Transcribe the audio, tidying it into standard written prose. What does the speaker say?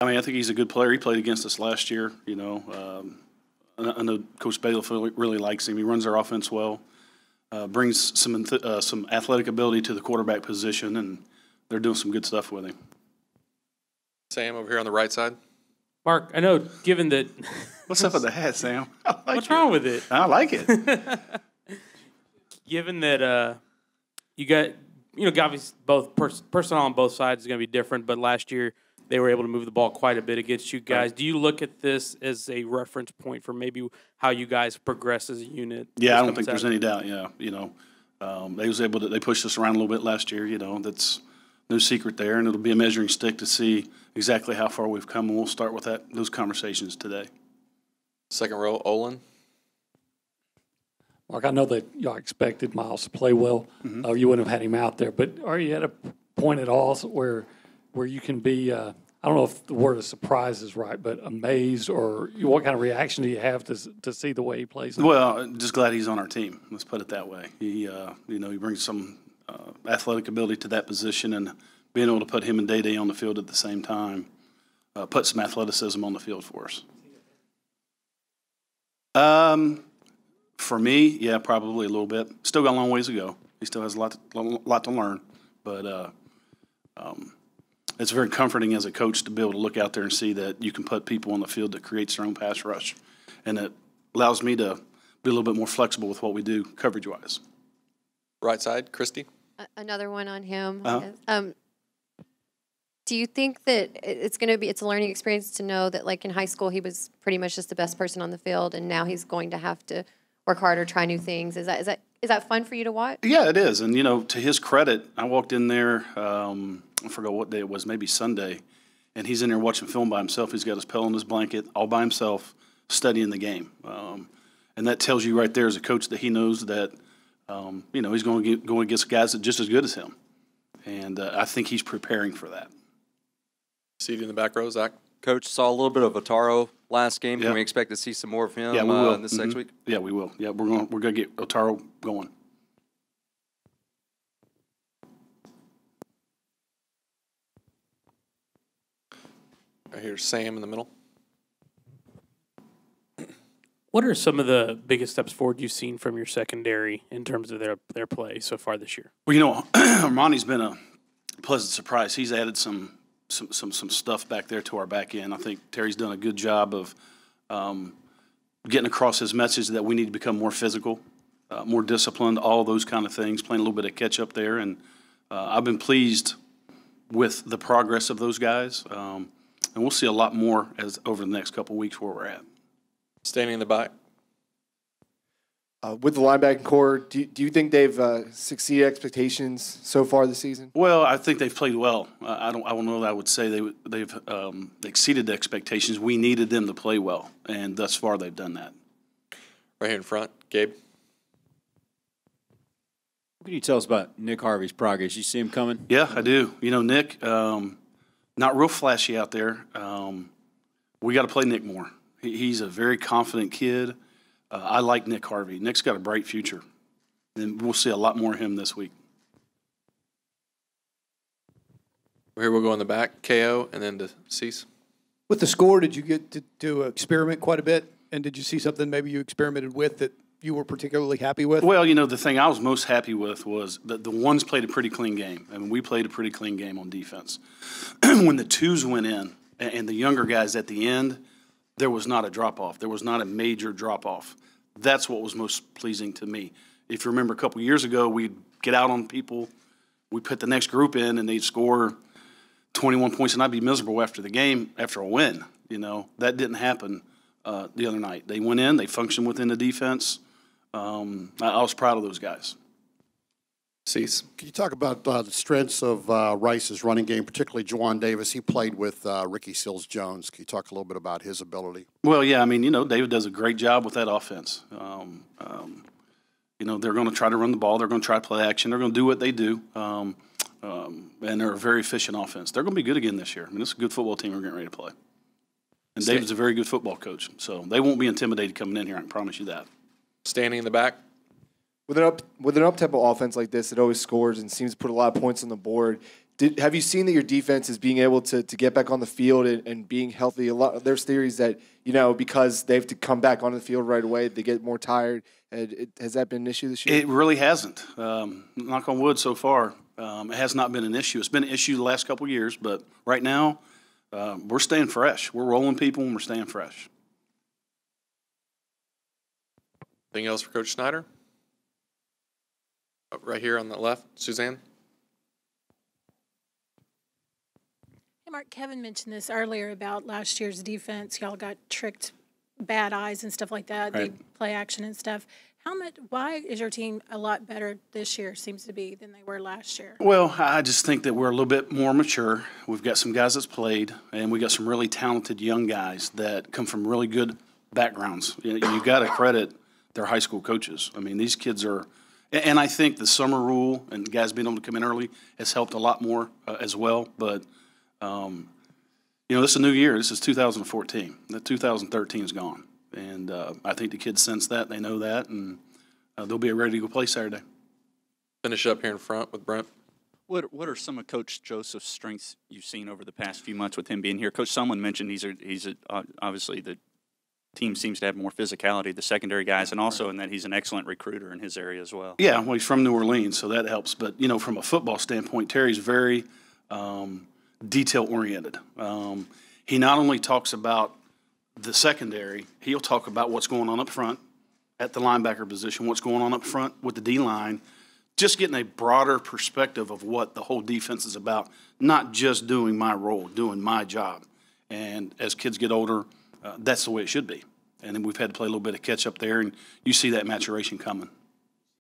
I mean, I think he's a good player. He played against us last year. I know Coach Bailiff really likes him. He runs our offense well, brings some athletic ability to the quarterback position, and they're doing some good stuff with him. Sam over here on the right side. Mark, I know, given that – What's up with the hat, Sam? What's wrong with it? I like it. Given that you got – obviously both personnel on both sides is going to be different, but last year they were able to move the ball quite a bit against you guys. Right. Do you look at this as a reference point for maybe how you guys progress as a unit? Yeah, I don't think there's any doubt. Yeah, they pushed us around a little bit last year. That's no secret there, and it'll be a measuring stick to see exactly how far we've come, and we'll start with those conversations today. Second row, Olin. Mark, I know that y'all expected Miles to play well. Mm-hmm. You wouldn't have had him out there, but are you at a point at all where you can be, I don't know if the word of surprise is right, but amazed, or what kind of reaction do you have to see the way he plays? Well, just glad he's on our team. Let's put it that way. He brings some athletic ability to that position, and being able to put him and Day-Day on the field at the same time, put some athleticism on the field for us. For me, yeah, probably a little bit. Still got a long ways to go. He still has a lot to learn, but it's very comforting as a coach to be able to look out there and see that you can put people on the field that creates their own pass rush, and it allows me to be a little bit more flexible with what we do coverage-wise. Right side, Christy. Another one on him. Uh-huh. Do you think that it's a learning experience to know that, like in high school, he was pretty much just the best person on the field, and now he's going to have to work harder, try new things? Is that fun for you to watch? Yeah, it is. And to his credit, I walked in there. I forgot what day it was, maybe Sunday, and he's in there watching film by himself. He's got his pillow and his blanket, all by himself, studying the game. And that tells you right there as a coach that he knows that he's going against guys that are just as good as him. And I think he's preparing for that. Seated in the back row, Zach. Coach, saw a little bit of Otaro last game. Yeah. Can we expect to see some more of him this next week? Yeah, we will. Yeah, we're going to get Otaro going. Right here's Sam in the middle. What are some of the biggest steps forward you've seen from your secondary in terms of their play so far this year? Well, Armani's been a pleasant surprise. He's added some stuff back there to our back end. I think Terry's done a good job of getting across his message that we need to become more physical, more disciplined, all those kind of things, playing a little bit of catch up there. And I've been pleased with the progress of those guys. And we'll see a lot more over the next couple of weeks where we're at. Standing in the back. With the linebacking core, do you think they've succeeded expectations so far this season? Well, I think they've played well. I don't know that I would say they've exceeded the expectations. We needed them to play well, and thus far they've done that. Right here in front, Gabe. What can you tell us about Nick Harvey's progress? You see him coming? Yeah, I do. Nick, not real flashy out there. We got to play Nick more. He's a very confident kid. I like Nick Harvey. Nick's got a bright future, and we'll see a lot more of him this week. Here we'll go in the back, KO, and then to Cease. With the score, did you get to experiment quite a bit? And did you see something maybe you experimented with that you were particularly happy with? Well, the thing I was most happy with was that the ones played a pretty clean game. I mean, we played a pretty clean game on defense. When the twos went in and the younger guys at the end, there was not a drop-off. There was not a major drop-off. That's what was most pleasing to me. If you remember a couple years ago, we'd get out on people, we'd put the next group in, and they'd score 21 points, and I'd be miserable after the game, after a win. That didn't happen the other night. They went in, they functioned within the defense. I was proud of those guys. Cease. Can you talk about the strengths of Rice's running game, particularly Juwan Davis? He played with Ricky Seals-Jones. Can you talk a little bit about his ability? Well, yeah, David does a great job with that offense. They're going to try to run the ball. They're going to try to play action. They're going to do what they do. And they're a very efficient offense. They're going to be good again this year. This is a good football team we're getting ready to play. And David's a very good football coach. So they won't be intimidated coming in here, I can promise you that. Standing in the back. With an up-tempo offense like this, it always scores and seems to put a lot of points on the board. Have you seen that your defense is being able to get back on the field and being healthy? There's theories that, because they have to come back onto the field right away, they get more tired. Has that been an issue this year? It really hasn't. Knock on wood so far. It has not been an issue. It's been an issue the last couple of years, but right now we're staying fresh. We're rolling people and we're staying fresh. Anything else for Coach Snyder? Right here on the left, Suzanne. Hey, Mark, Kevin mentioned this earlier about last year's defense. Y'all got tricked, bad eyes and stuff like that, Right. the play action and stuff. Why is your team a lot better this year, seems to be, than they were last year? Well, I just think that we're a little bit more mature. We've got some guys that's played, and we got some really talented young guys that come from really good backgrounds. You got to credit their high school coaches. I mean, these kids are – and I think the summer rule and guys being able to come in early has helped a lot more as well. But, this is a new year. This is 2014. The 2013 is gone. And I think the kids sense that. They know that. And they'll be ready to go play Saturday. Finish up here in front with Brent. What are some of Coach Joseph's strengths you've seen over the past few months with him being here? Coach Sumlin mentioned he's obviously the team seems to have more physicality, the secondary guys, and also in that he's an excellent recruiter in his area as well. Yeah, well, he's from New Orleans, so that helps. But, from a football standpoint, Terry's very detail-oriented. He not only talks about the secondary, he'll talk about what's going on up front at the linebacker position, what's going on up front with the D-line, just getting a broader perspective of what the whole defense is about, not just doing my role, doing my job. And as kids get older, that's the way it should be. And then we've had to play a little bit of catch up there, and you see that maturation coming.